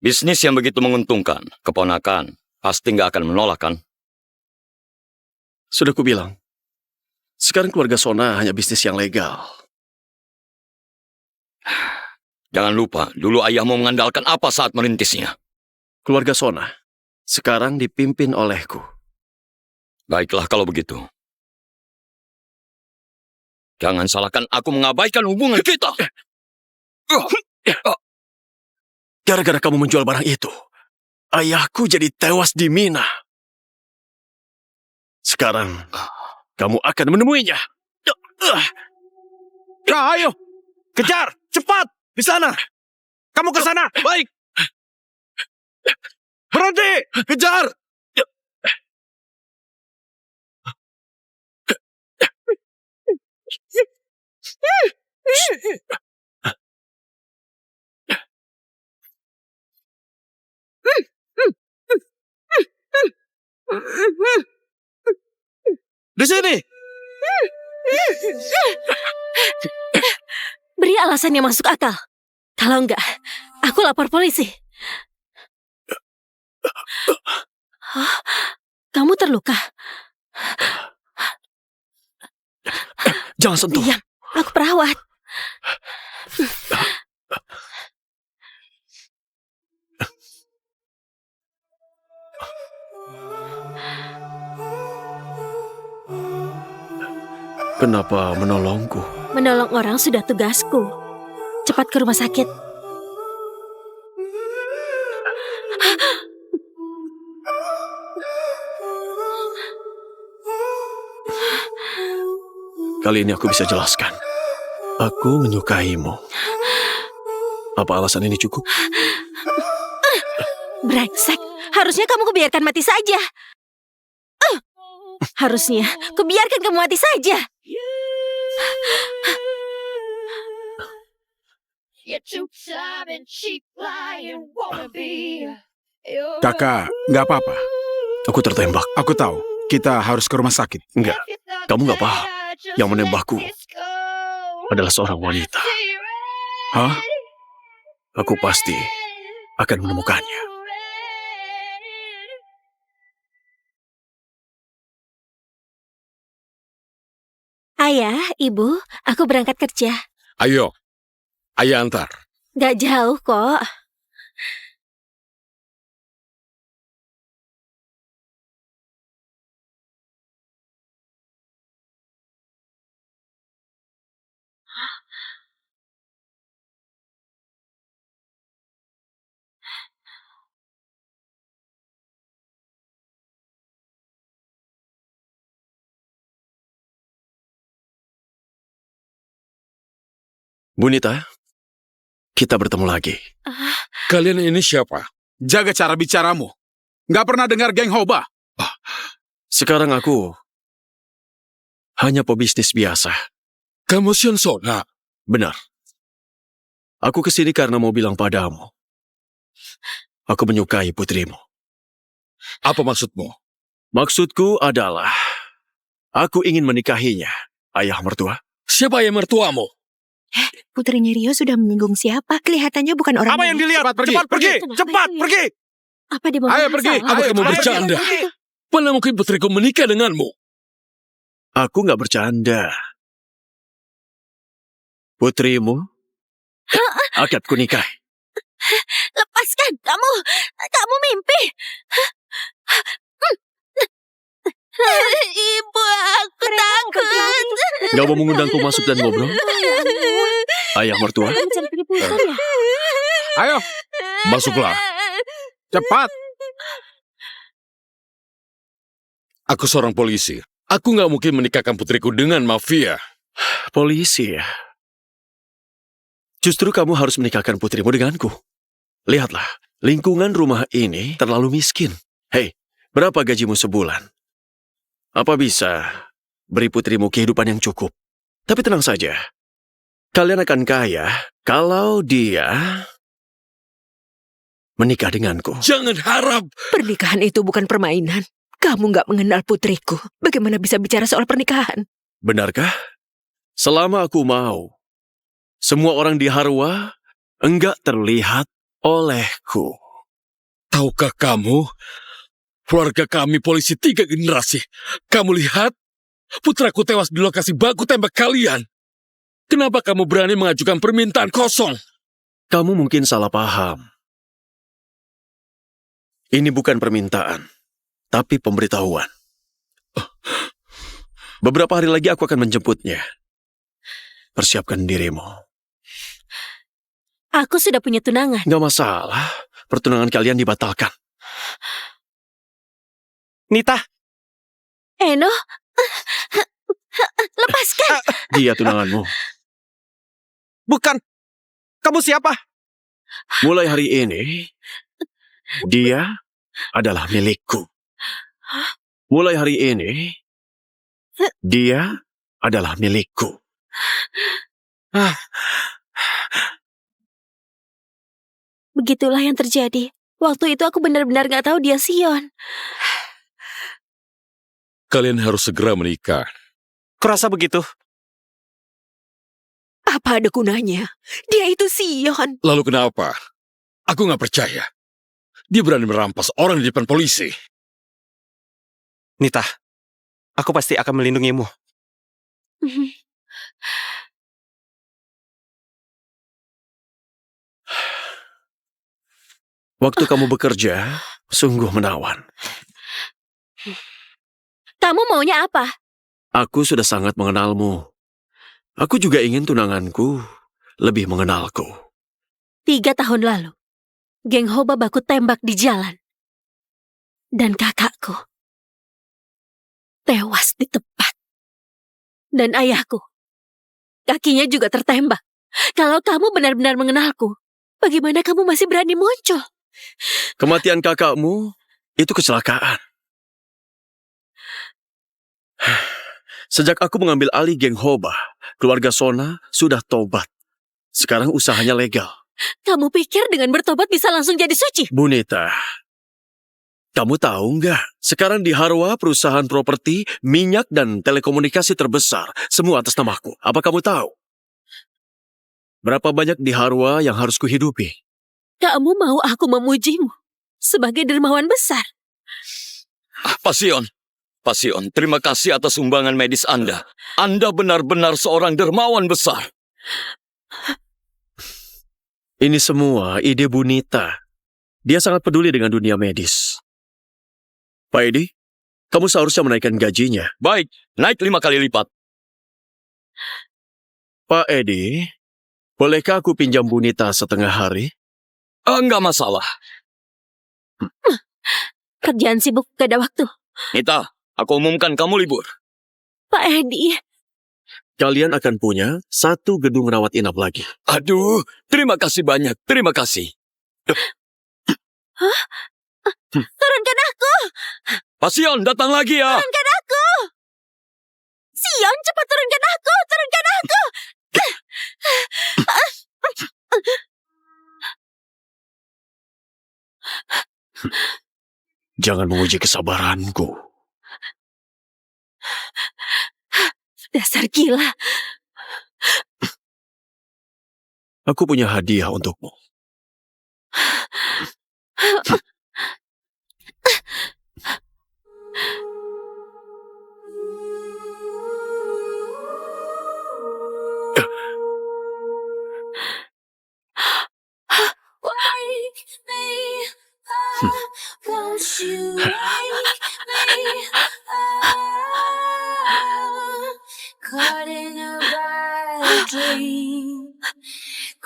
Bisnis yang begitu menguntungkan, keponakan pasti nggak akan menolak kan? Sudah kubilang, sekarang keluarga Sona hanya bisnis yang legal. Jangan lupa, dulu ayahmu mengandalkan apa saat merintisnya? Keluarga Sona sekarang dipimpin olehku. Baiklah kalau begitu. Jangan salahkan aku mengabaikan hubungan kita. Gara-gara kamu menjual barang itu, ayahku jadi tewas di Mina. Sekarang, kamu akan menemuinya. Ayo, kejar, cepat, di sana. Kamu ke sana, baik. Berhenti, kejar. Di sini. Beri alasan yang masuk akal. Kalau enggak, aku lapor polisi. Hah? Kamu terluka? Jangan sentuh. Diam, aku perawat. Kenapa menolongku? Menolong orang sudah tugasku. Cepat ke rumah sakit. Kali ini aku bisa jelaskan. Aku menyukaimu. Apa alasan ini cukup? Brengsek, harusnya kamu kubiarkan mati saja. Harusnya kubiarkan kamu mati saja. Kakak, nggak apa-apa. Aku tertembak. Aku tahu, kita harus ke rumah sakit. Enggak, kamu nggak paham. Yang menembakku adalah seorang wanita. Hah? Aku pasti akan menemukannya. Ayah, ibu, aku berangkat kerja. Ayo, ayah antar. Gak jauh kok. Bunita, kita bertemu lagi. Kalian ini siapa? Jaga cara bicaramu. Nggak pernah dengar geng Hoba. Sekarang aku hanya pebisnis biasa. Kamu Sion Sona. Benar. Aku kesini karena mau bilang padamu. Aku menyukai putrimu. Apa maksudmu? Maksudku adalah, aku ingin menikahinya, ayah mertua. Siapa ayah mertuamu? Putrinya Rio sudah menyinggung siapa? Kelihatannya bukan orang Apa yang baik. dilihat? Cepat pergi, Cepat pergi, Kenapa cepat itu ya? pergi. Apa dia mau Ayo masalah? pergi. Apa kamu Ayo, bercanda? pergi. Mana mungkin putriku menikah denganmu? Aku nggak bercanda. Putrimu akan kunikahi. Lepaskan, kamu mimpi. Ibu, aku takut. Gak mau mengundangku masuk dan ngobrol? Ayah mertua? Mencari keributan ya? Ayo, Masuklah. cepat. Aku seorang polisi. Aku nggak mungkin menikahkan putriku dengan mafia. Polisi ya? Justru kamu harus menikahkan putrimu denganku. Lihatlah, lingkungan rumah ini terlalu miskin. Hei, berapa gajimu sebulan? Apa bisa beri putrimu kehidupan yang cukup? Tapi tenang saja, kalian akan kaya kalau dia menikah denganku. Jangan harap. Pernikahan itu bukan permainan. Kamu nggak mengenal putriku. Bagaimana bisa bicara soal pernikahan? Benarkah? Selama aku mau, semua orang di Harwa enggak terlihat olehku. Tahukah kamu, keluarga kami polisi 3 generasi. Kamu lihat, putraku tewas di lokasi baku tembak kalian. Kenapa kamu berani mengajukan permintaan kosong? Kamu mungkin salah paham. Ini bukan permintaan, tapi pemberitahuan. Beberapa hari lagi aku akan menjemputnya. Persiapkan dirimu. Aku sudah punya tunangan. Nggak masalah, pertunangan kalian dibatalkan. Nita, Eno, lepaskan. Dia tunanganmu. bukan. Kamu siapa? Mulai hari ini, dia adalah milikku. Mulai hari ini, dia adalah milikku. Begitulah yang terjadi. Waktu itu aku benar-benar gak tahu dia Sion. Kalian harus segera menikah. Kurasa begitu. Apa ada gunanya? Dia itu Sion. Lalu kenapa? Aku nggak percaya. Dia berani merampas orang di depan polisi. Nita, aku pasti akan melindungimu. Waktu kamu bekerja, sungguh menawan. Kamu maunya apa? Aku sudah sangat mengenalmu. Aku juga ingin tunanganku lebih mengenalku. 3 tahun lalu, geng Hoba baku tembak di jalan. Dan kakakku tewas di tempat. Dan ayahku, kakinya juga tertembak. Kalau kamu benar-benar mengenalku, bagaimana kamu masih berani muncul? Kematian kakakmu itu kecelakaan. Sejak aku mengambil alih geng Hoba, keluarga Sona sudah tobat. Sekarang usahanya legal. Kamu pikir dengan bertobat bisa langsung jadi suci? Bunita, kamu tahu nggak? Sekarang di Harwa, perusahaan properti, minyak, dan telekomunikasi terbesar. Semua atas namaku. Apa kamu tahu? Berapa banyak di Harwa yang harus kuhidupi? Kamu mau aku memujimu sebagai dermawan besar? Pak Sion, terima kasih atas sumbangan medis Anda. Anda benar-benar seorang dermawan besar. Ini semua ide Bunita. Dia sangat peduli dengan dunia medis. Pak Edi, kamu seharusnya menaikkan gajinya. Baik, naik 5 kali lipat. Pak Edi, bolehkah aku pinjam Bunita setengah hari? Enggak masalah. Kerjaan sibuk gak ada waktu. Nita, aku umumkan kamu libur. Pak Edi, Kalian akan punya 1 gedung rawat inap lagi. Aduh, terima kasih banyak. Terima kasih. turunkan aku! Pak Sion, datang lagi ya. Turunkan aku! Sion, cepat turunkan aku! Turunkan aku! Jangan menguji kesabaranku. Dasar gila. Aku punya hadiah untukmu.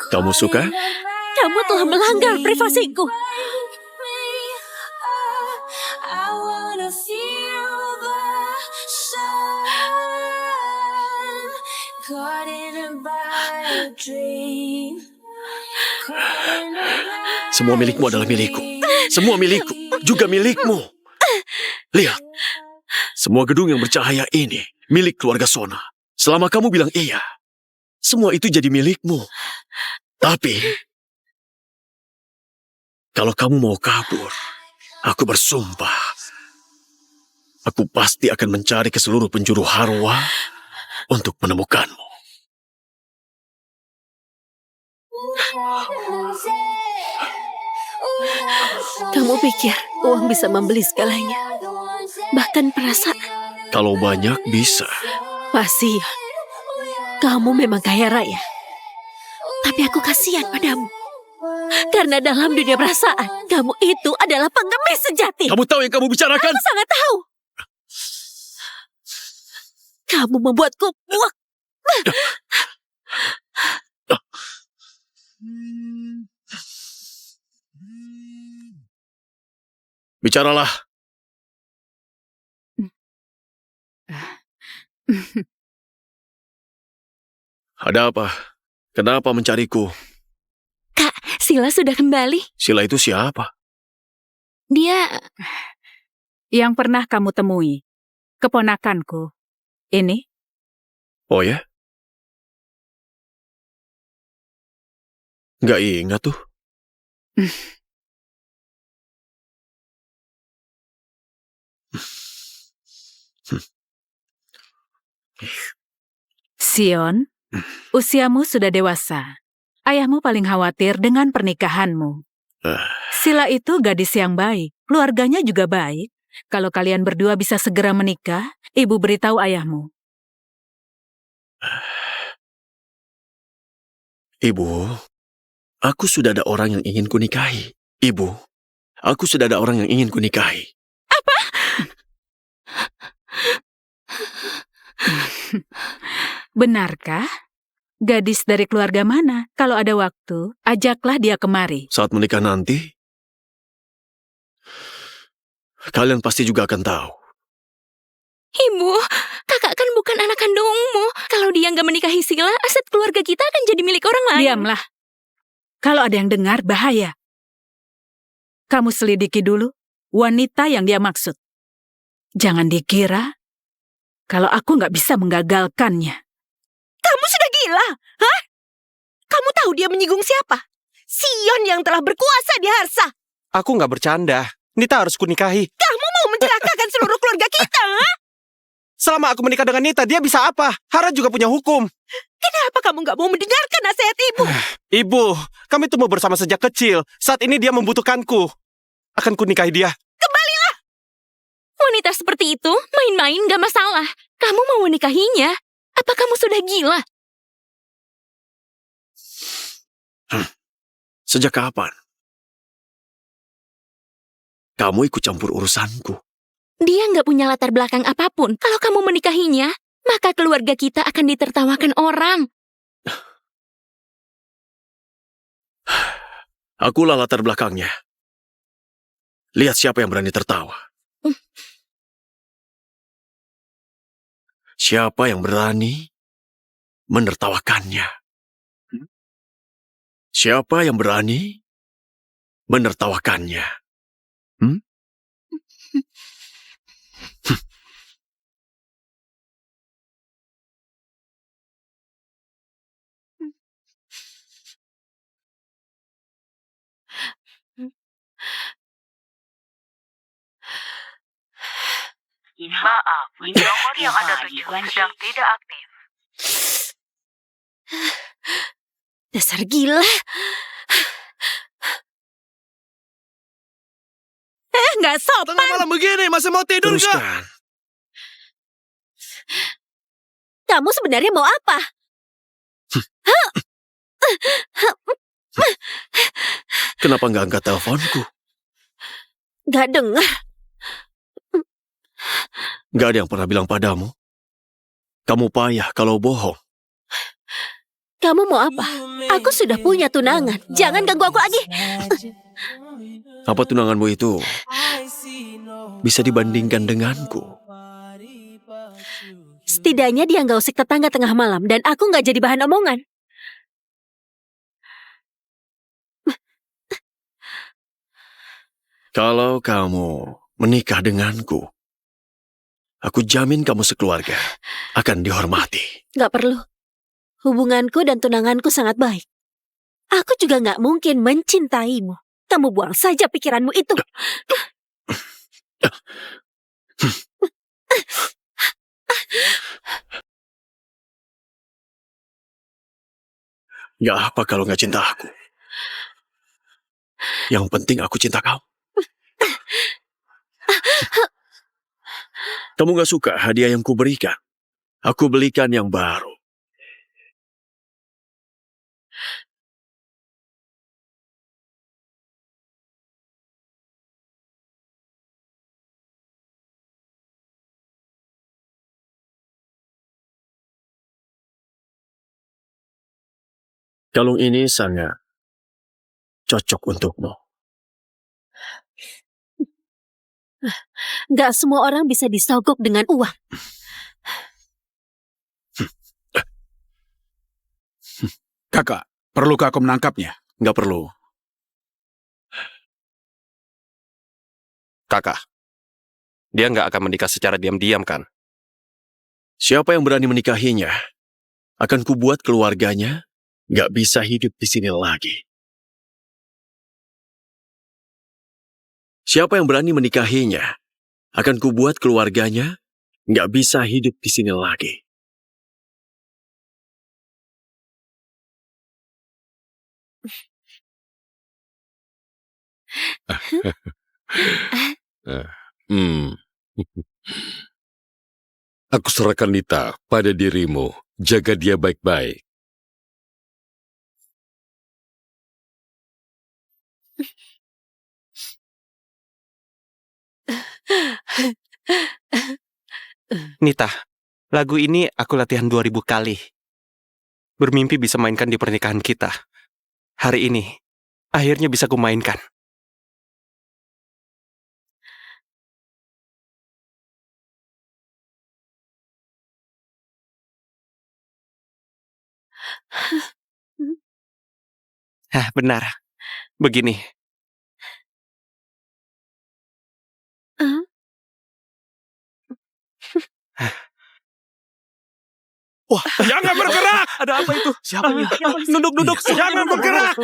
Kamu suka? Kamu telah melanggar privasiku. Semua milikmu adalah milikku. Semua milikku, juga milikmu. Lihat, semua gedung yang bercahaya ini milik keluarga Sona. Selama kamu bilang iya, semua itu jadi milikmu. Tapi, kalau kamu mau kabur, aku bersumpah, aku pasti akan mencari ke seluruh penjuru Harwa untuk menemukanmu. Kamu pikir uang bisa membeli segalanya? Bahkan perasaan. Kalau banyak bisa. Pasti ya. Kamu memang kaya raya. Tapi aku kasihan padamu. Karena dalam dunia perasaan, kamu itu adalah pengemis sejati. Kamu tahu yang kamu bicarakan? Aku sangat tahu. Kamu membuatku muak. Bicaralah. Ada apa? Kenapa mencariku? Kak, Sila sudah kembali. Sila itu siapa? Dia Yang pernah kamu temui. Keponakanku. Ini? Oh ya? Nggak ingat tuh. Sion, usiamu sudah dewasa. Ayahmu paling khawatir dengan pernikahanmu. Sila itu gadis yang baik. Keluarganya juga baik. Kalau kalian berdua bisa segera menikah, ibu beritahu ayahmu. Ibu, aku sudah ada orang yang ingin kunikahi. Ibu, aku sudah ada orang yang ingin kunikahi. Benarkah? Gadis dari keluarga mana? Kalau ada waktu, ajaklah dia kemari. Saat menikah nanti, kalian pasti juga akan tahu. Ibu, kakak kan bukan anak kandungmu. Kalau dia nggak menikahi Sila, aset keluarga kita akan jadi milik orang lain. Diamlah. Kalau ada yang dengar, bahaya. Kamu selidiki dulu wanita yang dia maksud. Jangan dikira kalau aku nggak bisa menggagalkannya. Kamu sudah gila, hah? Kamu tahu dia menyinggung siapa? Sion yang telah berkuasa di Harsa. Aku nggak bercanda. Nita harus kunikahi. Kamu mau mencelakakan seluruh keluarga kita, hah? Selama aku menikah dengan Nita, dia bisa apa? Hara juga punya hukum. Kenapa kamu nggak mau mendengarkan nasihat ibu? Ibu, kami tumbuh bersama sejak kecil. Saat ini dia membutuhkanku. Akan kunikahi dia. Wanita seperti itu, main-main gak masalah. Kamu mau menikahinya? Apa kamu sudah gila? Sejak kapan? Kamu ikut campur urusanku. Dia nggak punya latar belakang apapun. Kalau kamu menikahinya, maka keluarga kita akan ditertawakan orang. Akulah latar belakangnya. Lihat siapa yang berani tertawa. Siapa yang berani menertawakannya? Siapa yang berani menertawakannya? Maaf, nomor yang Anda tuju sedang tidak aktif. Dasar gila. Nggak sopan. Tengah malam begini, masih mau tidur nggak? Teruskan. Kamu sebenarnya mau apa? Kenapa nggak angkat teleponku? Gak dengar. Nggak ada yang pernah bilang padamu. Kamu payah kalau bohong. Kamu mau apa? Aku sudah punya tunangan. Jangan ganggu aku lagi. Apa tunanganmu itu bisa dibandingkan denganku? Setidaknya dia nggak usik tetangga tengah malam dan aku nggak jadi bahan omongan. Kalau kamu menikah denganku, aku jamin kamu sekeluarga akan dihormati. Nggak perlu. Hubunganku dan tunanganku sangat baik. Aku juga nggak mungkin mencintaimu. Kamu buang saja pikiranmu itu. Nggak apa kalau nggak cinta aku. Yang penting aku cinta kau. Kamu gak suka hadiah yang kuberikan? Aku belikan yang baru. Kalung ini sangat cocok untukmu. Gak semua orang bisa disogok dengan uang. Kakak, perlukah aku menangkapnya? Gak perlu. Kakak, dia nggak akan menikah secara diam-diam kan? Siapa yang berani menikahinya, akan kubuat keluarganya gak bisa hidup di sini lagi. Siapa yang berani menikahinya, akan kubuat keluarganya gak bisa hidup di sini lagi. Aku serahkan Nita pada dirimu. Jaga dia baik-baik. Nita, lagu ini aku latihan 2000 kali. Bermimpi bisa mainkan di pernikahan kita. Hari ini, akhirnya bisa kumainkan. Benar. Begini. Wah, Jangan bergerak! ada apa itu? Siapa ini? Duduk. Jangan bergerak!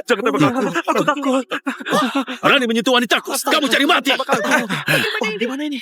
Jangan tembak aku takut. Berani menyentuh wanitaku, kamu cari mati. Di mana ini?